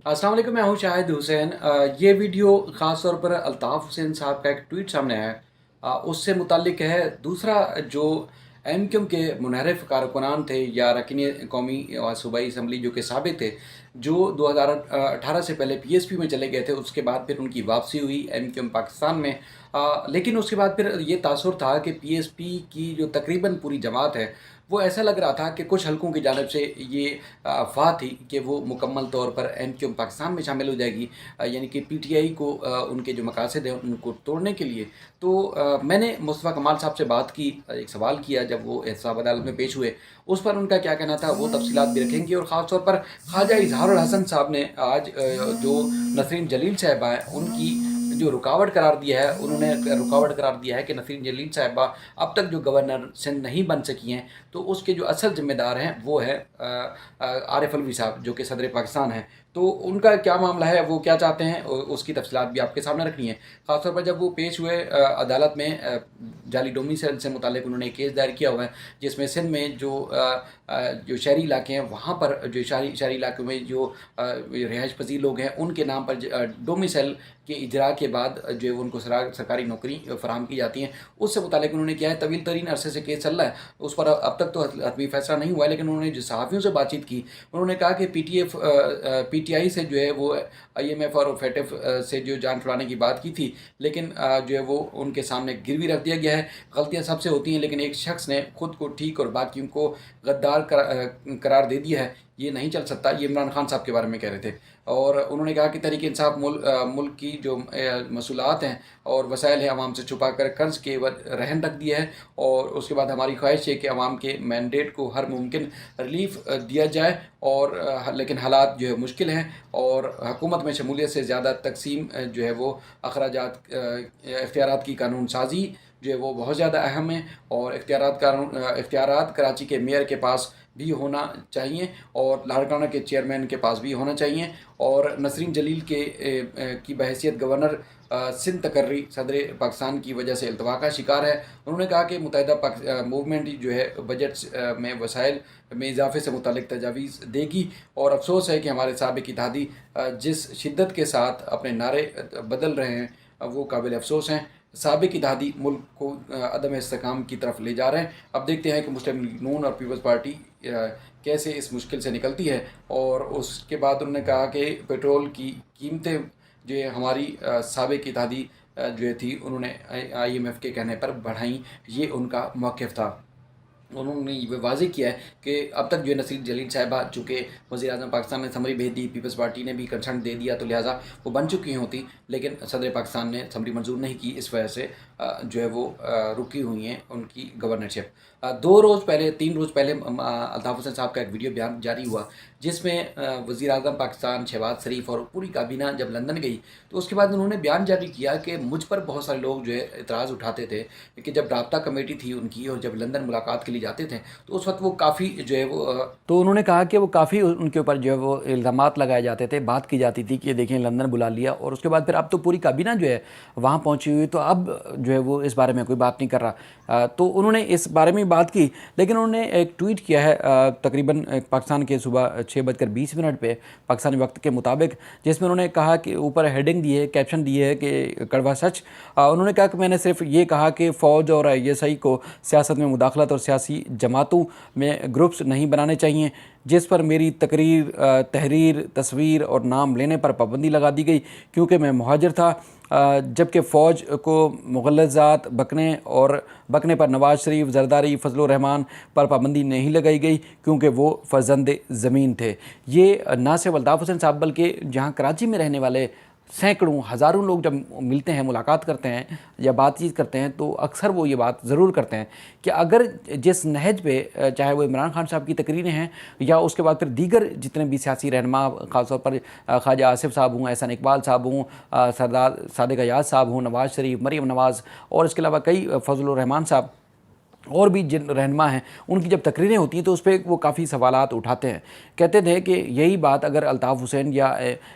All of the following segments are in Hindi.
अस्सलाम वालेकुम, मैं हूँ शाहिद हुसैन। ये वीडियो ख़ास तौर पर अल्ताफ़ हुसैन साहब का एक ट्वीट सामने आया है। उससे मुताल्लिक है। दूसरा जो एमक्यूएम के मुनहरिफ़ कारकुनान थे या अरकान कौमी सूबाई असम्बली जो कि साबित थे, जो 2018 से पहले पीएसपी में चले गए थे, उसके बाद फिर उनकी वापसी हुई एमक्यूएम पाकिस्तान में। लेकिन उसके बाद फिर ये तासुर था कि पीएसपी की जो तकरीबन पूरी जमात है, वो ऐसा लग रहा था कि कुछ हलकों की जानिब से ये अफ़वाह थी कि वो मुकम्मल तौर पर एमक्यूएम पाकिस्तान में शामिल हो जाएगी, यानी कि पीटीआई को उनके जो मकासद हैं उनको तोड़ने के लिए। तो मैंने मुस्तफ़ा कमाल साहब से बात की, एक सवाल किया जब वो एहतसाब अदालत में पेश हुए, उस पर उनका क्या कहना था वो तफसीलात भी रखेंगे। और ख़ास तौर पर ख्वाजा इजहारुल हसन साहब ने आज जो नसरीन जलील साहिबा हैं उनकी जो रुकावट करार दिया है, उन्होंने रुकावट करार दिया है कि नसरीन जलील साहिबा अब तक जो गवर्नर सिंध नहीं बन सकी हैं, तो उसके जो असल ज़िम्मेदार हैं वो है आरिफ अलवी साहब जो कि सदर पाकिस्तान हैं। तो उनका क्या मामला है, वो क्या चाहते हैं, उसकी तफसीलात भी आपके सामने रखनी है। ख़ासतौर पर जब वो पेश हुए अदालत में, जाली डोमिसाइल से मुतालिक उन्होंने एक केस दायर किया हुआ है, जिसमें सिंध में जो शहरी इलाके हैं वहाँ पर जो शहरी इलाकों में जो रिहाइश पजीर लोग हैं उनके नाम पर डोमिसाइल के इजरा के बाद जो है वो उनको सरकारी नौकरी फराहम की जाती हैं, उससे मुतालिक उन्होंने किया है। तवील तरीन अरसे से केस चल रहा है, उस पर अब तक तो हतमी फैसला नहीं हुआ है। लेकिन उन्होंने जो सहाफ़ियों से बातचीत की, उन्होंने कहा कि पीटीआई से जो है वो आईएमएफ और फेटफ से जो जान छुड़ाने की बात की थी, लेकिन जो है वो उनके सामने गिरवी रख दिया गया है। गलतियां सबसे होती हैं, लेकिन एक शख्स ने खुद को ठीक और बाकियों को गद्दार करार दे दिया है, ये नहीं चल सकता। ये इमरान खान साहब के बारे में कह रहे थे। और उन्होंने कहा कि तहरीक इंसाफ मुल्क की जो मसूलात हैं और वसाइल हैं अवाम से छुपा कर कर्ज के रहन रख दिया है। और उसके बाद हमारी ख्वाहिश है कि अवाम के मैंडेट को हर मुमकिन रिलीफ दिया जाए। और लेकिन हालात जो है मुश्किल हैं, और हुकूमत में शमूलियत से ज़्यादा तकसीम जो है वो अखराजात इख्तियारात की कानून साजी जो है वो बहुत ज़्यादा अहम है। और इख्तियारात कराची के मेयर के पास भी होना चाहिए, और लाड़काना के चेयरमैन के पास भी होना चाहिए। और नसरीन जलील की बहैसियत गवर्नर सिंध तकर्री सदर पाकिस्तान की वजह से अल्तवा का शिकार है। उन्होंने कहा कि मुत्तहिदा मूवमेंट जो है बजट में वसाइल में इजाफे से मुतल्लिक तजावीज़ देगी। और अफसोस है कि हमारे साबिक़ इत्तेहादी जिस शिद्दत के साथ अपने नारे बदल रहे हैं, वो काबिल अफसोस हैं। साबिक़ इत्तेहादी मुल्क को अदम इस्तेहकाम की तरफ ले जा रहे हैं। अब देखते हैं कि मुस्लिम लीग नून और पीपल्स पार्टी कैसे इस मुश्किल से निकलती है। और उसके बाद उन्होंने कहा कि पेट्रोल की कीमतें जो है हमारी साबिक़ इत्तेहादी जो है थी, उन्होंने आईएमएफ के कहने पर बढ़ाई, ये उनका मौक़िफ़ था। उन्होंने ये वाज़ेह किया है कि अब तक जो है नसरीन जलील साहिबा चूँकि वज़ीर-ए-आज़म पाकिस्तान ने समरी भेज दी, पीपल्स पार्टी ने भी कंसर्न दे दिया, तो लिहाजा वो बन चुकी होती, लेकिन सदर पाकिस्तान ने समरी मंजूर नहीं की। इस वजह से जो है वो रुकी हुई हैं उनकी गवर्नरशिप। 2 रोज़ पहले 3 रोज़ पहले अल्ताफ़ हुसैन साहब का एक वीडियो बयान जारी हुआ, जिसमें वज़ीर-ए-आज़म पाकिस्तान शहबाज शरीफ और पूरी काबीना जब लंदन गई, तो उसके बाद उन्होंने बयान जारी किया कि मुझ पर बहुत सारे लोग जो है एतराज़ उठाते थे कि जब राब्ता कमेटी थी उनकी और जब लंदन मुलाकात के लिए जाते थे, तो उस वक्त वो काफ़ी जो है वो तो उन्होंने कहा कि वो काफ़ी उनके ऊपर जो है वो इल्ज़ामात लगाए जाते थे, बात की जाती थी कि देखें लंदन बुला लिया, और उसके बाद फिर अब तो पूरी काबीना जो है वहाँ पहुँची हुई, तो अब जो है वो इस बारे में कोई बात नहीं कर रहा। तो उन्होंने इस बारे में बात की, लेकिन उन्होंने एक ट्वीट किया है तकरीबन पाकिस्तान के सुबह 6:20 पे पाकिस्तानी वक्त के मुताबिक, जिसमें उन्होंने कहा कि ऊपर हेडिंग दी है, कैप्शन दी है कि कड़वा सच। उन्होंने कहा कि मैंने सिर्फ ये कहा कि फ़ौज और आईएसआई को सियासत में मुदाखलत और सियासी जमातों में ग्रुप्स नहीं बनाने चाहिए, जिस पर मेरी तहरीर, तस्वीर और नाम लेने पर पाबंदी लगा दी गई, क्योंकि मैं मुहाजिर था। जबकि फ़ौज को मुग़ल्लज़ात बकने पर नवाज़ शरीफ, ज़रदारी, फजल रहमान पर पाबंदी नहीं लगाई गई, क्योंकि वो फ़र्जंद ज़मीन थे। ये ना सिर्फ अल्ताफ़ हुसैन साहब बल्कि जहाँ कराची में रहने वाले सैकड़ों हज़ारों लोग जब मिलते हैं, मुलाकात करते हैं या बातचीत करते हैं, तो अक्सर वो ये बात ज़रूर करते हैं कि अगर जिस नहज पे चाहे वो इमरान खान साहब की तकरीरें हैं या उसके बाद फिर दीगर जितने भी सियासी रहनुमा, ख़ासतौर पर ख्वाजा आसिफ साहब हों, एहसान इकबाल साहब हों, सरदार सादिक अयाज साहब हों, नवाज़ शरीफ, मरीम नवाज़, और इसके अलावा कई फजल रहमान साहब, और भी जिन रहनुमा हैं उनकी जब तकरीरें होती हैं तो उस पर वो काफ़ी सवालात उठाते हैं। कहते थे कि यही बात अगर अल्ताफ़ हुसैन या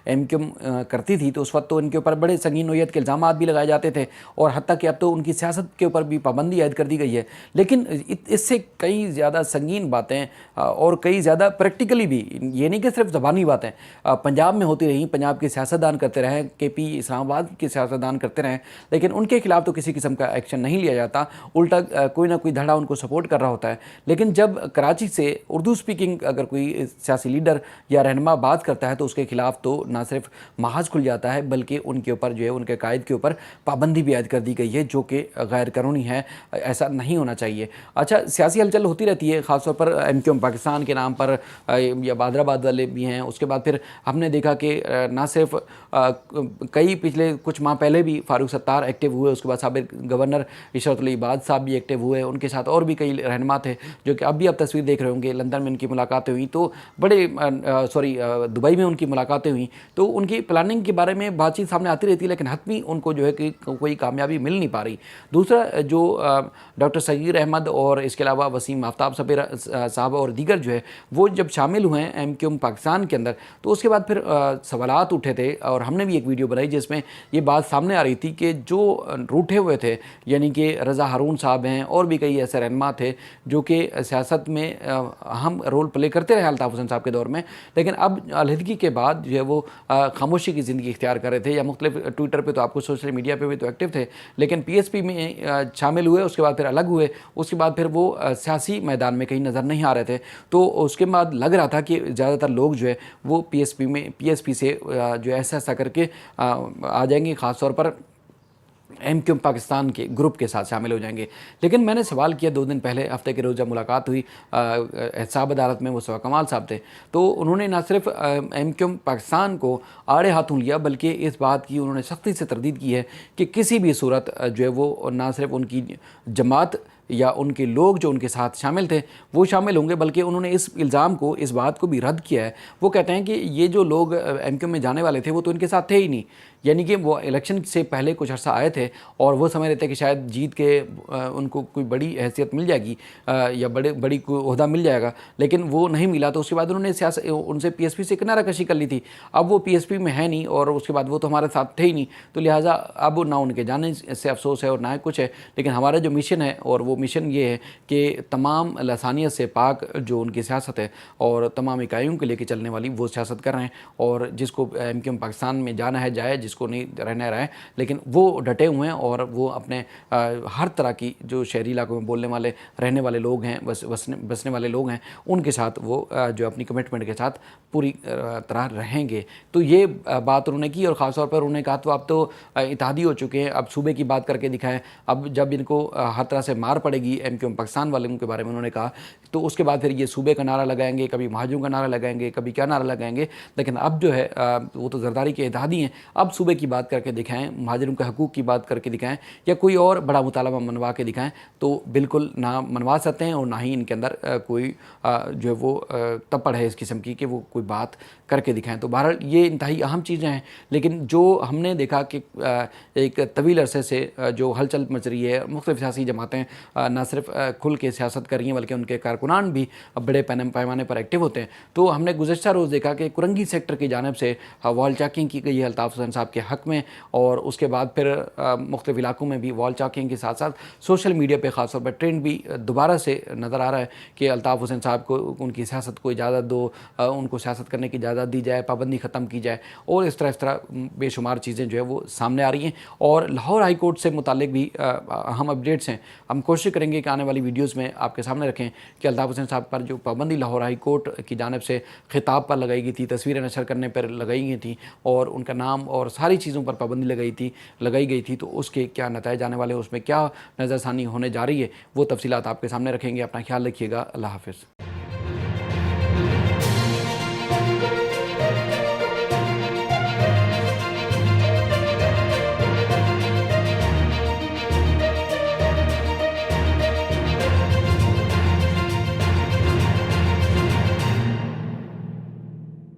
एमक्यूएम करती थी तो उस वक्त तो इनके ऊपर बड़े संगीन नोयत के इल्ज़ामात भी लगाए जाते थे, और हत्ता कि अब तो उनकी सियासत के ऊपर भी पाबंदी आयद कर दी गई है। लेकिन इससे कई ज़्यादा संगीन बातें और कई ज़्यादा प्रैक्टिकली भी, ये नहीं कि सिर्फ ज़बानी बातें पंजाब में होती रही, पंजाब के सियासतदान करते रहे, KP इस्लामाबाद के सियासतदान करते रहे, लेकिन उनके खिलाफ तो किसी किस्म का एक्शन नहीं लिया जाता, उल्टा कोई ना कोई धड़ा उनको सपोर्ट कर रहा होता है। लेकिन जब कराची से उर्दू स्पीकिंग अगर कोई सियासी लीडर या रहनुमा बात करता है तो उसके खिलाफ तो ना सिर्फ महाज खुल जाता है, बल्कि उनके ऊपर जो है, उनके कायद के ऊपर पाबंदी भी आयद कर दी गई है, जो कि गैर कानूनी है, ऐसा नहीं होना चाहिए। अच्छा, सियासी हलचल होती रहती है, ख़ासतौर पर MQM पाकिस्तान के नाम पर, या बादराबाद वाले भी हैं। उसके बाद फिर हमने देखा कि ना सिर्फ कई पिछले कुछ माह पहले भी फारूक सत्तार एक्टिव हुए, उसके बाद साबिक गवर्नर इशरत उल इबाद साहब भी एक्टिव हुए, उनके साथ और भी कई रहनुमा थे जो कि अब भी आप तस्वीर देख रहे होंगे। लंदन में उनकी मुलाकातें हुई तो दुबई में उनकी मुलाकातें हुई तो उनकी प्लानिंग के बारे में बातचीत सामने आती रहती है, लेकिन हतमी उनको जो है कि कोई कामयाबी मिल नहीं पा रही। दूसरा जो डॉक्टर सगीर अहमद और इसके अलावा वसीम आफ्ताब साहब और दीगर जो है वो जब शामिल हुए हैं MQM पाकिस्तान के अंदर, तो उसके बाद फिर सवालात उठे थे, और हमने भी एक वीडियो बनाई जिसमें ये बात सामने आ रही थी कि जो रूठे हुए थे, यानी कि रज़ा हारून साहब हैं और भी कई ऐसे रहनुमा थे जो कि सियासत में अहम रोल प्ले करते रहे अल्ताफ़ हुसैन साहब के दौर में, लेकिन अब अलहदगी के बाद जो है वो खामोशी की ज़िंदगी इख्तियार कर रहे थे, या मुख्तलिफ ट्विटर पे तो आपको सोशल मीडिया पे भी तो एक्टिव थे, लेकिन PSP में शामिल हुए, उसके बाद फिर अलग हुए, उसके बाद फिर वो सियासी मैदान में कहीं नज़र नहीं आ रहे थे। तो उसके बाद लग रहा था कि ज़्यादातर लोग जो है वो PSP से जो ऐसा करके आ जाएंगे, ख़ासतौर पर MQM पाकिस्तान के ग्रुप के साथ शामिल हो जाएंगे। लेकिन मैंने सवाल किया 2 दिन पहले, हफ्ते के रोज़ जब मुलाकात हुई एहतसाब अदालत में, मुस्तफ़ा कमाल साहब थे, तो उन्होंने ना सिर्फ MQM पाकिस्तान को आड़े हाथों लिया, बल्कि इस बात की उन्होंने सख्ती से तरदीद की है कि किसी भी सूरत जो है वो ना सिर्फ उनकी जमात या उनके लोग जो उनके साथ शामिल थे वो शामिल होंगे, बल्कि उन्होंने इस इल्ज़ाम को, इस बात को भी रद्द किया है। वो कहते हैं कि ये जो लोग MQM में जाने वाले थे वो तो इनके साथ थे ही नहीं, यानी कि वो इलेक्शन से पहले कुछ अर्सा आए थे और वो समझ रहे थे कि शायद जीत के उनको कोई बड़ी हैसियत मिल जाएगी या बड़ी कोई ओहदा मिल जाएगा, लेकिन वो नहीं मिला। तो उसके बाद उन्होंने उनसे PSP से किनारा कशी कर ली थी। अब वो PSP में है नहीं और उसके बाद वो तो हमारे साथ थे ही नहीं, तो लिहाजा अब ना उनके जाने से अफसोस है और ना कुछ है। लेकिन हमारा जो मिशन है, और वो मिशन ये है कि तमाम लसानियत से पाक जो उनकी सियासत है और तमाम इकाइयों के लेके चलने वाली वो सियासत कर रहे हैं, और जिसको MQM पाकिस्तान में जाना है जाए, जिसको नहीं रहना रहे, लेकिन वो डटे हुए हैं और वो अपने हर तरह की जो शहरी इलाकों में बोलने वाले, रहने वाले लोग हैं, बसने वाले लोग हैं, उनके साथ वो जो अपनी कमिटमेंट के साथ पूरी तरह रहेंगे। तो ये बात उन्होंने की, और ख़ास तौर पर उन्होंने कहा तो अब तो इत्तेहादी हो चुके हैं, अब सूबे की बात करके दिखाएं। अब जब इनको हर तरह से मार पड़ेगी MQM पाकिस्तान वालों के बारे में उन्होंने कहा, तो उसके बाद फिर ये सूबे का नारा लगाएंगे, कभी महाजों का नारा लगाएंगे, कभी क्या नारा लगाएंगे। लेकिन अब जो है वो तो जरदारी के इत्तेहादी हैं, अब सूबे की बात करके दिखाएं, महाजरों के हकूक़ की बात करके दिखाएं, या कोई और बड़ा मुतालबा मनवा के दिखाएं, तो बिल्कुल ना मनवा सकते हैं और ना ही इनके अंदर कोई जो है वो तपड़ है इस किस्म की कि वो कोई बात करके दिखाएं। तो बहरहाल ये इंतहाई अहम चीज़ें हैं, लेकिन जो हमने देखा कि एक तवील अरसे से जो हलचल मच रही है, मुख्तलिफ सियासी जमातें ना सिर्फ खुल के सियासत कर रही हैं, बल्कि उनके कारकुनान भी बड़े पैमाने पर एक्टिव होते हैं। तो हमने गुज़श्ता रोज़ देखा कि कुरंगी सेक्टर की जानिब से वॉल चैकिंग की गई है अल्ताफ़ हुसैन साहब के हक़ में, और उसके बाद फिर मुख्तलिफ इलाकों में भी वॉल चैकिंग के साथ साथ सोशल मीडिया पर ख़ास तौर पर ट्रेंड भी दोबारा से नज़र आ रहा है कि अल्ताफ़ हुसैन साहब को उनकी सियासत को इजाज़त दो, उनको सियासत करने की इजाज़त दी जाए, पाबंदी ख़त्म की जाए, और इस तरह बेशुमार चीज़ें जो है वो सामने आ रही हैं। और लाहौर हाई कोर्ट से मुतालिक भी अहम अपडेट्स हैं, हम कोशिश करेंगे कि आने वाली वीडियोज़ में आपके सामने रखें कि अल्ताफ़ हुसैन साहब पर जो पाबंदी लाहौर हाई कोर्ट की जानिब से खिताब पर लगाई गई थी, तस्वीरें नशर करने पर लगाई गई थी, और उनका नाम और सारी चीज़ों पर पाबंदी लगाई गई थी, तो उसके क्या नतीजे आने वाले हैं, उसमें क्या नज़रसानी होने जा रही है, वो तफसीलात आपके सामने रखेंगे। अपना ख्याल रखिएगा। अल्लाह हाफ़िज़।